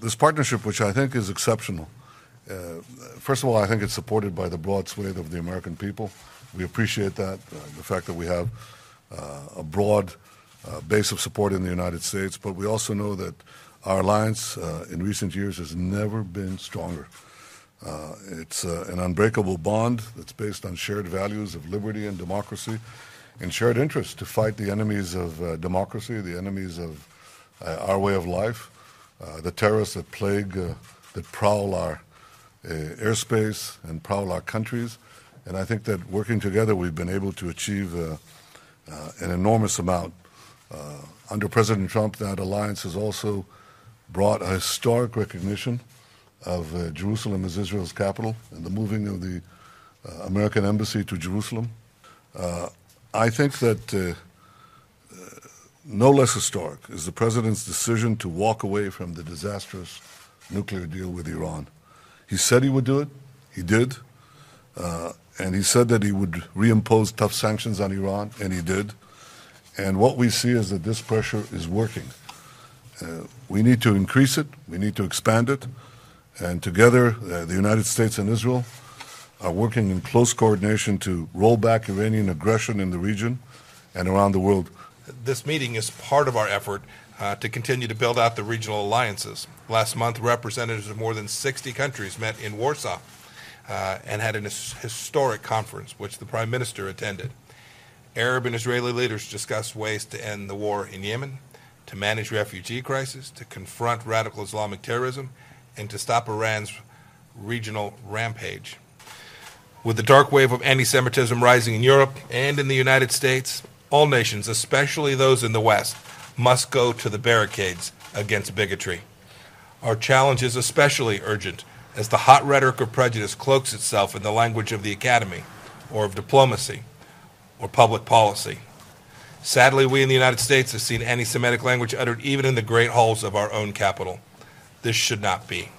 this partnership, which I think is exceptional, first of all, I think it's supported by the broad swathe of the American people. We appreciate that, the fact that we have a broad base of support in the United States, but we also know that our alliance in recent years has never been stronger. It's an unbreakable bond that's based on shared values of liberty and democracy and shared interests to fight the enemies of democracy, the enemies of our way of life, the terrorists that plague, that prowl our airspace and prowl our countries. And I think that working together, we've been able to achieve an enormous amount. Under President Trump, that alliance has also brought a historic recognition of Jerusalem as Israel's capital and the moving of the American embassy to Jerusalem. I think that no less historic is the president's decision to walk away from the disastrous nuclear deal with Iran. He said he would do it. He did. And he said that he would reimpose tough sanctions on Iran, and he did. And what we see is that this pressure is working. We need to increase it. We need to expand it. And together, the United States and Israel are working in close coordination to roll back Iranian aggression in the region and around the world. This meeting is part of our effort to continue to build out the regional alliances. Last month, representatives of more than 60 countries met in Warsaw and had an historic conference, which the Prime Minister attended. Arab and Israeli leaders discussed ways to end the war in Yemen, to manage refugee crisis, to confront radical Islamic terrorism, and to stop Iran's regional rampage. With the dark wave of anti-Semitism rising in Europe and in the United States, all nations, especially those in the West, must go to the barricades against bigotry. Our challenge is especially urgent as the hot rhetoric of prejudice cloaks itself in the language of the academy, or of diplomacy, or public policy. Sadly, we in the United States have seen anti-Semitic language uttered even in the great halls of our own capital. This should not be.